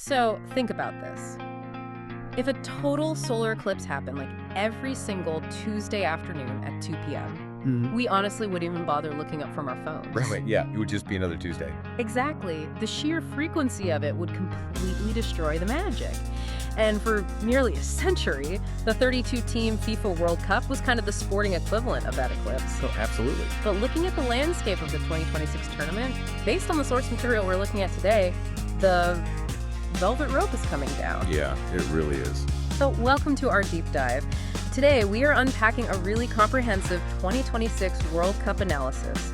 So think about this. If a total solar eclipse happened like every single Tuesday afternoon at 2 p.m., we honestly wouldn't even bother looking up from our phones. Right, yeah, it would just be another Tuesday. Exactly. The sheer frequency of it would completely destroy the magic. And for nearly a century, the 32-team FIFA World Cup was kind of the sporting equivalent of that eclipse. Oh, absolutely. But looking at the landscape of the 2026 tournament, based on the source material we're looking at today, the velvet rope is coming down. Yeah, it really is. So welcome to our deep dive. Today, we are unpacking a really comprehensive 2026 World Cup analysis.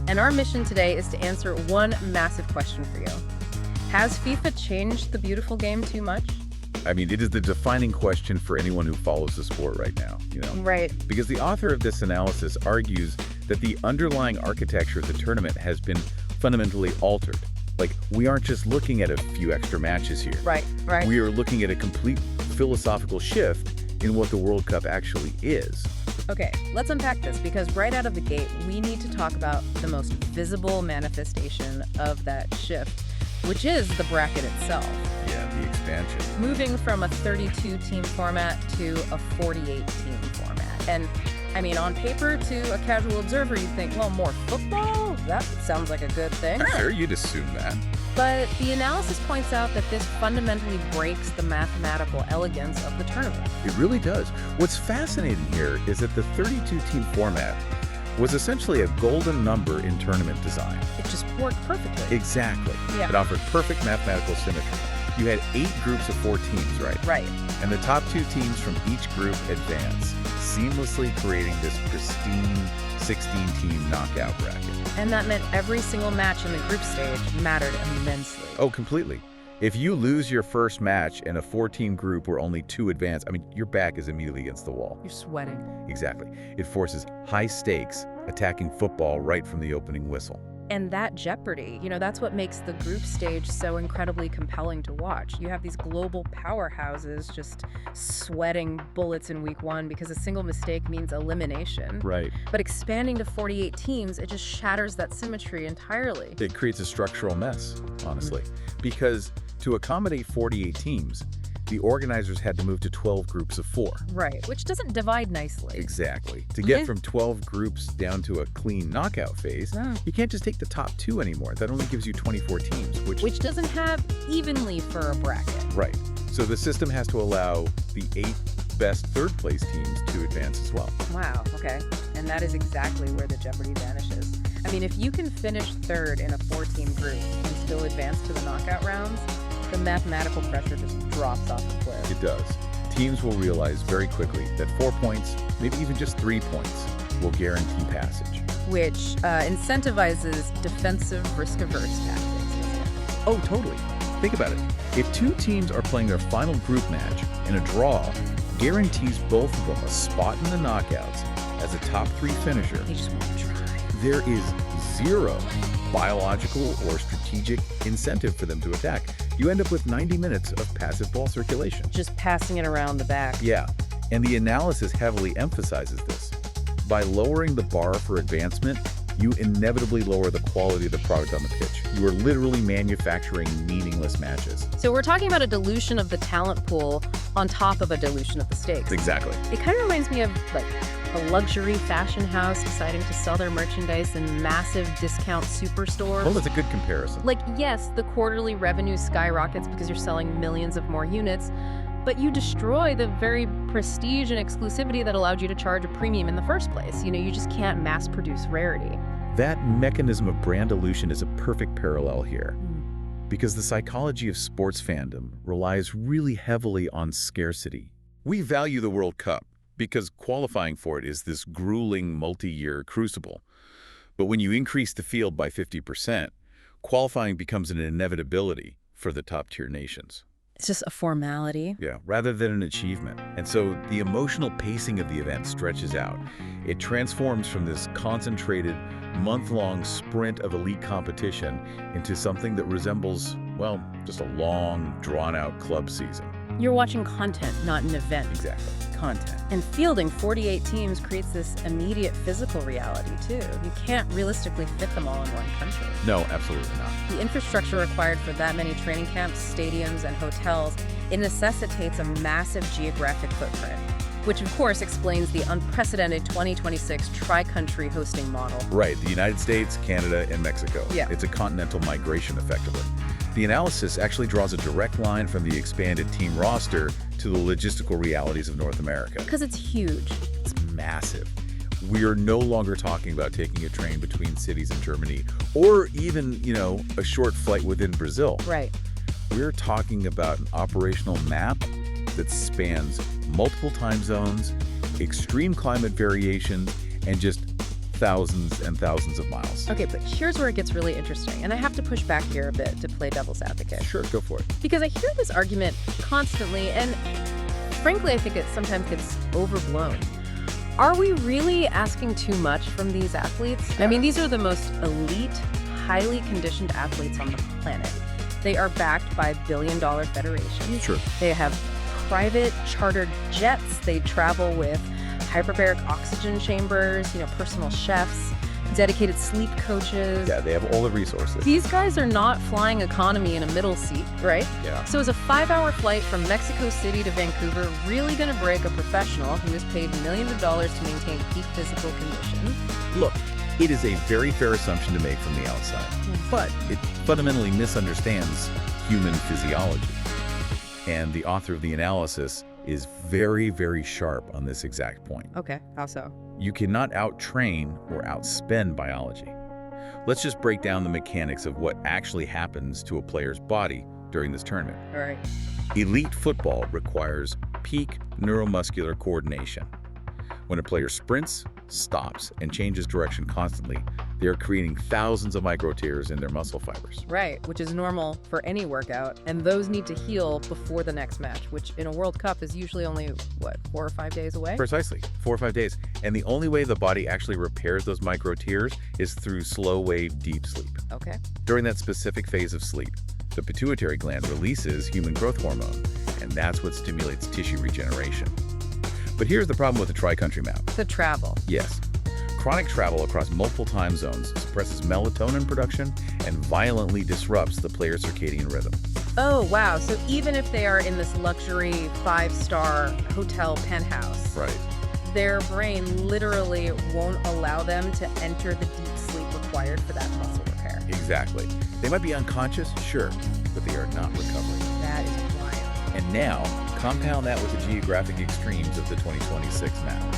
And our mission today is to answer one massive question for you. Has FIFA changed the beautiful game too much? I mean, it is the defining question for anyone who follows the sport right now, you know? Right. Because the author of this analysis argues that the underlying architecture of the tournament has been fundamentally altered. Like, we aren't just looking at a few extra matches here. Right. We are looking at a complete philosophical shift in what the World Cup actually is. Okay, let's unpack this, because right out of the gate, we need to talk about the most visible manifestation of that shift, which is the bracket itself. Yeah, the expansion. Moving from a 32-team format to a 48-team format. And, I mean, on paper, to a casual observer, you'd think, well, more football? That sounds like a good thing. Sure, you'd assume that. But the analysis points out that this fundamentally breaks the mathematical elegance of the tournament. It really does. What's fascinating here is that the 32-team format was essentially a golden number in tournament design. It just worked perfectly. Exactly. Yeah. It offered perfect mathematical symmetry. You had 8 groups of 4 teams, right? Right. And the top 2 teams from each group advance, seamlessly creating this pristine 16-team knockout bracket. And that meant every single match in the group stage mattered immensely. Oh, completely. If you lose your first match in a 4-team group where only 2 advance, I mean, your back is immediately against the wall. You're sweating. Exactly. It forces high-stakes attacking football right from the opening whistle. And that jeopardy, that's what makes the group stage so incredibly compelling to watch. You have these global powerhouses just sweating bullets in week 1 because a single mistake means elimination. Right. But expanding to 48 teams, it just shatters that symmetry entirely. It creates a structural mess, honestly, because to accommodate 48 teams, the organizers had to move to 12 groups of 4. Right, which doesn't divide nicely. Exactly. To get from 12 groups down to a clean knockout phase, you can't just take the top 2 anymore. That only gives you 24 teams, which doesn't have evenly for a bracket. Right. So the system has to allow the 8 best third-place teams to advance as well. Wow, okay. And that is exactly where the jeopardy vanishes. I mean, if you can finish third in a 4-team group and still advance to the knockout rounds, the mathematical pressure just drops off the cliff. It does. Teams will realize very quickly that 4 points, maybe even just 3 points, will guarantee passage. Which incentivizes defensive, risk-averse tactics. Oh, totally. Think about it. If 2 teams are playing their final group match and a draw guarantees both of them a spot in the knockouts as a top 3 finisher, They just won't try. there is 0 biological or strategic incentive for them to attack. You end up with 90 minutes of passive ball circulation. Just passing it around the back. Yeah, and the analysis heavily emphasizes this. By lowering the bar for advancement, you inevitably lower the quality of the product on the pitch. You are literally manufacturing meaningless matches. So we're talking about a dilution of the talent pool on top of a dilution of the stakes. Exactly. It kind of reminds me of like a luxury fashion house deciding to sell their merchandise in massive discount superstores. Well, that's a good comparison. Like, yes, the quarterly revenue skyrockets because you're selling millions of more units, but you destroy the very prestige and exclusivity that allowed you to charge a premium in the first place. You just can't mass produce rarity. That mechanism of brand dilution is a perfect parallel here. Because the psychology of sports fandom relies really heavily on scarcity. We value the World Cup because qualifying for it is this grueling multi-year crucible. But when you increase the field by 50%, qualifying becomes an inevitability for the top-tier nations. It's just a formality. Yeah, rather than an achievement. And so the emotional pacing of the event stretches out. It transforms from this concentrated, month-long sprint of elite competition into something that resembles, well, just a long, drawn-out club season. You're watching content, not an event. Exactly. Content. And fielding 48 teams creates this immediate physical reality, too. You can't realistically fit them all in one country. No, absolutely not. The infrastructure required for that many training camps, stadiums, and hotels, it necessitates a massive geographic footprint, which of course explains the unprecedented 2026 tri-country hosting model. Right, the United States, Canada, and Mexico. Yeah. It's a continental migration, effectively. The analysis actually draws a direct line from the expanded team roster to the logistical realities of North America. Because it's huge. It's massive. We are no longer talking about taking a train between cities in Germany or even, a short flight within Brazil. Right. We're talking about an operational map that spans multiple time zones, extreme climate variations, and just thousands and thousands of miles. Okay, but here's where it gets really interesting, and I have to push back here a bit to play devil's advocate. Sure, go for it. Because I hear this argument constantly, and frankly, I think it sometimes gets overblown. Are we really asking too much from these athletes? Yeah. I mean, these are the most elite, highly conditioned athletes on the planet. They are backed by billion-dollar federations. Sure. They have private chartered jets. They travel with hyperbaric oxygen chambers, personal chefs, dedicated sleep coaches. Yeah, they have all the resources. These guys are not flying economy in a middle seat, right? Yeah. So is a 5-hour flight from Mexico City to Vancouver really going to break a professional who is paid millions of dollars to maintain peak physical condition? Look, it is a very fair assumption to make from the outside, but it fundamentally misunderstands human physiology. And the author of the analysis is very, very sharp on this exact point. Okay, how so? You cannot out-train or outspend biology. Let's just break down the mechanics of what actually happens to a player's body during this tournament. All right. Elite football requires peak neuromuscular coordination. When a player sprints, stops, and changes direction constantly, they are creating thousands of micro tears in their muscle fibers. Right, which is normal for any workout, and those need to heal before the next match, which in a World Cup is usually only, 4 or 5 days away? Precisely, 4 or 5 days. And the only way the body actually repairs those micro tears is through slow-wave deep sleep. Okay. During that specific phase of sleep, the pituitary gland releases human growth hormone, and that's what stimulates tissue regeneration. But here's the problem with the tri-country map. The travel. Yes. Chronic travel across multiple time zones suppresses melatonin production and violently disrupts the player's circadian rhythm. Oh, wow. So even if they are in this luxury 5-star hotel penthouse, Right. their brain literally won't allow them to enter the deep sleep required for that muscle repair. Exactly. They might be unconscious, sure, but they are not recovering. That is wild. And now, compound that with the geographic extremes of the 2026 map.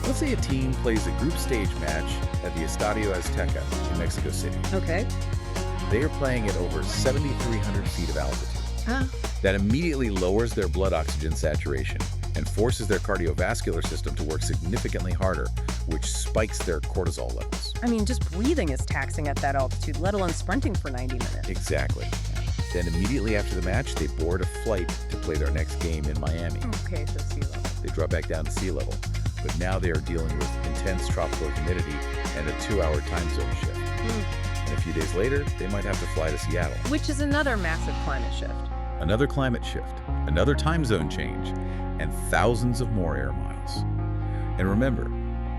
Let's say a team plays a group stage match at the Estadio Azteca in Mexico City. Okay. They are playing at over 7,300 feet of altitude. Huh. That immediately lowers their blood oxygen saturation and forces their cardiovascular system to work significantly harder, which spikes their cortisol levels. I mean, just breathing is taxing at that altitude, let alone sprinting for 90 minutes. Exactly. Then immediately after the match, they board a flight to play their next game in Miami. Okay, so sea level. They drop back down to sea level, but now they are dealing with intense tropical humidity and a 2-hour time zone shift. And a few days later, they might have to fly to Seattle. Which is another massive climate shift. Another climate shift, another time zone change, and thousands of more air miles. And remember,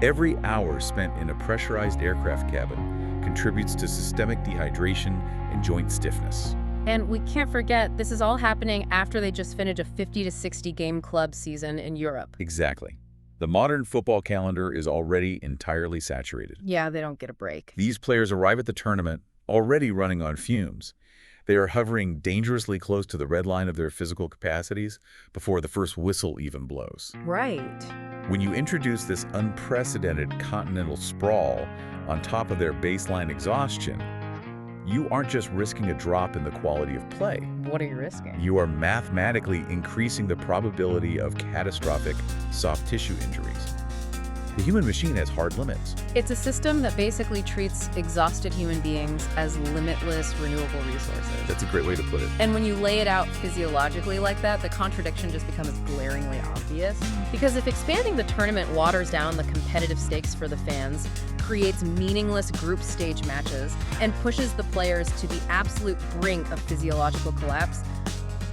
every hour spent in a pressurized aircraft cabin contributes to systemic dehydration and joint stiffness. And we can't forget, this is all happening after they just finished a 50 to 60 game club season in Europe. Exactly. The modern football calendar is already entirely saturated. Yeah, they don't get a break. These players arrive at the tournament already running on fumes. They are hovering dangerously close to the red line of their physical capacities before the first whistle even blows. Right. When you introduce this unprecedented continental sprawl on top of their baseline exhaustion, you aren't just risking a drop in the quality of play. What are you risking? You are mathematically increasing the probability of catastrophic soft tissue injuries. The human machine has hard limits. It's a system that basically treats exhausted human beings as limitless renewable resources. That's a great way to put it. And when you lay it out physiologically like that, the contradiction just becomes glaringly obvious. Because if expanding the tournament waters down the competitive stakes for the fans, creates meaningless group stage matches, and pushes the players to the absolute brink of physiological collapse,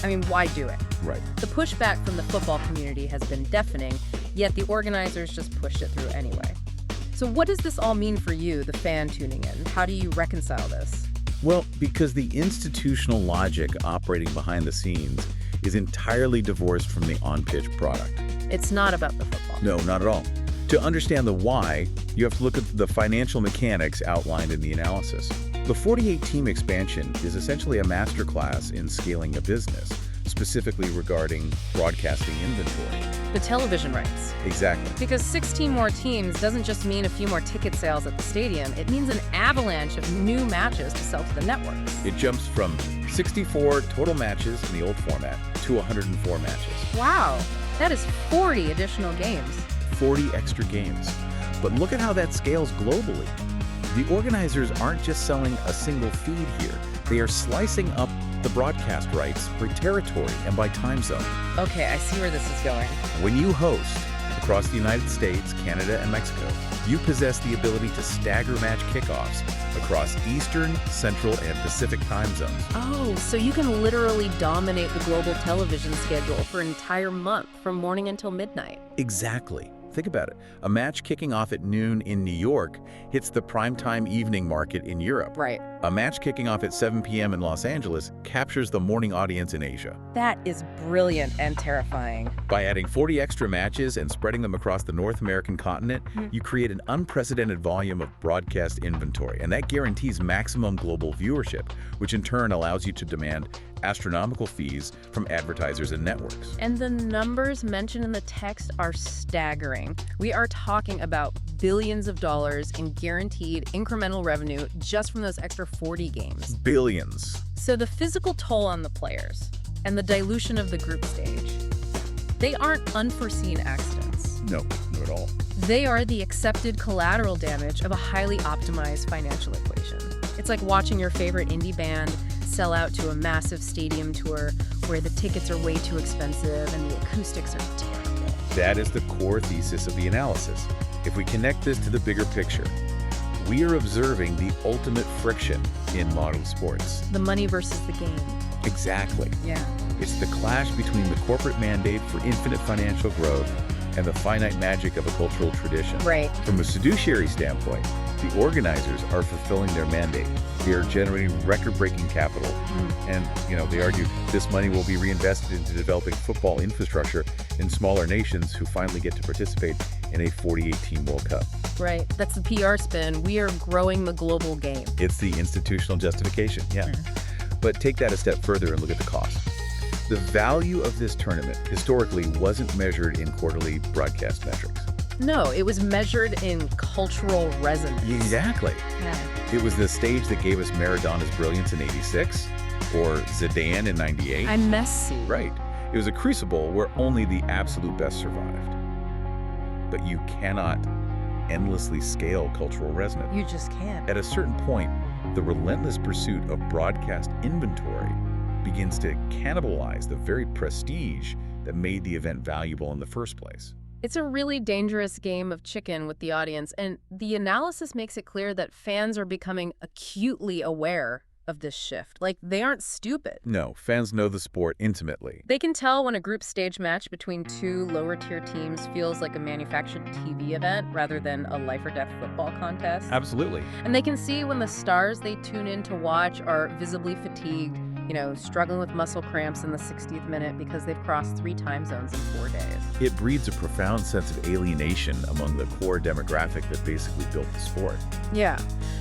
I mean, why do it? Right. The pushback from the football community has been deafening, yet the organizers just pushed it through anyway. So what does this all mean for you, the fan tuning in? How do you reconcile this? Well, because the institutional logic operating behind the scenes is entirely divorced from the on-pitch product. It's not about the football. No, not at all. To understand the why, you have to look at the financial mechanics outlined in the analysis. The 48-team expansion is essentially a masterclass in scaling a business, specifically regarding broadcasting inventory. The television rights. Exactly. Because 16 more teams doesn't just mean a few more ticket sales at the stadium. It means an avalanche of new matches to sell to the networks. It jumps from 64 total matches in the old format to 104 matches. Wow, that is 40 additional games. 40 extra games. But look at how that scales globally. The organizers aren't just selling a single feed here. They are slicing up the broadcast rights by territory and by time zone. Okay, I see where this is going. When you host across the United States, Canada, and Mexico, you possess the ability to stagger match kickoffs across Eastern, Central, and Pacific time zones. Oh, so you can literally dominate the global television schedule for an entire month from morning until midnight. Exactly. Think about it. A match kicking off at noon in New York hits the primetime evening market in Europe. Right. A match kicking off at 7 p.m. in Los Angeles captures the morning audience in Asia. That is brilliant and terrifying. By adding 40 extra matches and spreading them across the North American continent, you create an unprecedented volume of broadcast inventory, and that guarantees maximum global viewership, which in turn allows you to demand astronomical fees from advertisers and networks. And the numbers mentioned in the text are staggering. We are talking about billions of dollars in guaranteed incremental revenue just from those extra 40 games. Billions. So the physical toll on the players and the dilution of the group stage, they aren't unforeseen accidents. No, not at all. They are the accepted collateral damage of a highly optimized financial equation. It's like watching your favorite indie band sell out to a massive stadium tour where the tickets are way too expensive and the acoustics are terrible. That is the core thesis of the analysis. If we connect this to the bigger picture, we are observing the ultimate friction in modern sports. The money versus the game. Exactly. Yeah. It's the clash between the corporate mandate for infinite financial growth and the finite magic of a cultural tradition. Right. From a fiduciary standpoint, the organizers are fulfilling their mandate. They are generating record-breaking capital. And, they argue this money will be reinvested into developing football infrastructure in smaller nations who finally get to participate in a 48-team World Cup. Right. That's the PR spin. We are growing the global game. It's the institutional justification, yeah. But take that a step further and look at the cost. The value of this tournament historically wasn't measured in quarterly broadcast metrics. No, it was measured in cultural resonance. Exactly. Yeah. It was the stage that gave us Maradona's brilliance in '86 or Zidane in '98. I'm Messi. Right. It was a crucible where only the absolute best survived. But you cannot endlessly scale cultural resonance. You just can't. At a certain point, the relentless pursuit of broadcast inventory begins to cannibalize the very prestige that made the event valuable in the first place. It's a really dangerous game of chicken with the audience, and the analysis makes it clear that fans are becoming acutely aware of this shift. Like, they aren't stupid. No, fans know the sport intimately. They can tell when a group stage match between two lower-tier teams feels like a manufactured TV event rather than a life-or-death football contest. Absolutely. And they can see when the stars they tune in to watch are visibly fatigued, struggling with muscle cramps in the 60th minute because they've crossed 3 time zones in 4 days. It breeds a profound sense of alienation among the core demographic that basically built the sport. Yeah.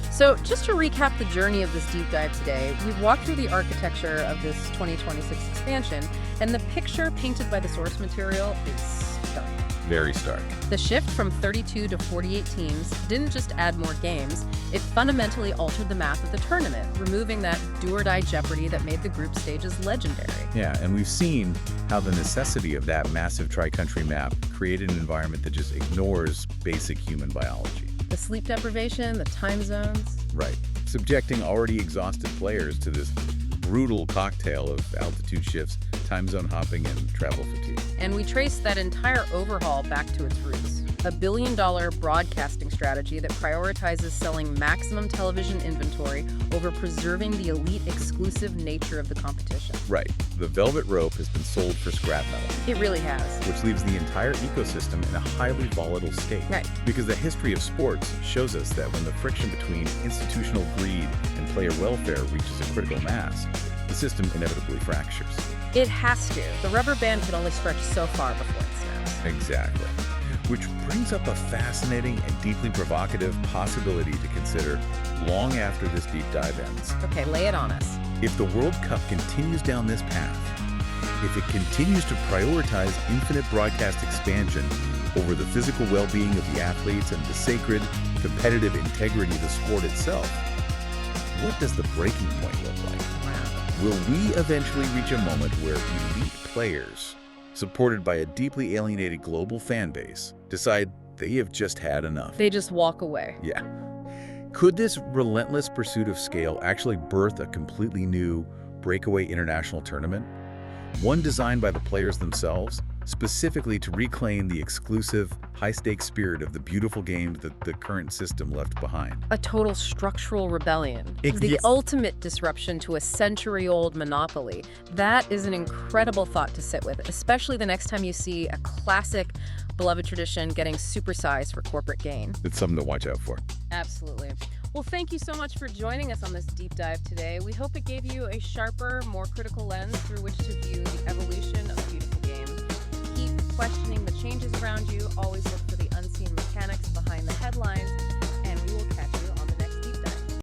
So just to recap the journey of this deep dive today, we've walked through the architecture of this 2026 expansion, and the picture painted by the source material is stunning. Very stark. The shift from 32 to 48 teams didn't just add more games, it fundamentally altered the math of the tournament, removing that do-or-die jeopardy that made the group stages legendary. Yeah, and we've seen how the necessity of that massive tri-country map created an environment that just ignores basic human biology. The sleep deprivation, the time zones. Right. Subjecting already exhausted players to this brutal cocktail of altitude shifts, time zone hopping, and travel fatigue. And we trace that entire overhaul back to its roots. a billion-dollar broadcasting strategy that prioritizes selling maximum television inventory over preserving the elite exclusive nature of the competition. Right. The velvet rope has been sold for scrap metal, It really has. which leaves the entire ecosystem in a highly volatile state. Right. Because the history of sports shows us that when the friction between institutional greed and player welfare reaches a critical mass, the system inevitably fractures. It has to. The rubber band can only stretch so far before it snaps. Exactly. Which brings up a fascinating and deeply provocative possibility to consider long after this deep dive ends. Okay, lay it on us. If the World Cup continues down this path, if it continues to prioritize infinite broadcast expansion over the physical well-being of the athletes and the sacred, competitive integrity of the sport itself, what does the breaking point look like? Will we eventually reach a moment where elite players, supported by a deeply alienated global fan base, decide they have just had enough? They just walk away. Yeah. Could this relentless pursuit of scale actually birth a completely new breakaway international tournament? One designed by the players themselves, specifically to reclaim the exclusive, high-stakes spirit of the beautiful game that the current system left behind. A total structural rebellion. Ex- The yes. ultimate disruption to a century-old monopoly. That is an incredible thought to sit with, especially the next time you see a classic, beloved tradition getting supersized for corporate gain. It's something to watch out for. Absolutely. Well, thank you so much for joining us on this deep dive today. We hope it gave you a sharper, more critical lens through which to view the evolution of the beautiful game. Keep questioning the changes around you. Always look for the unseen mechanics behind the headlines.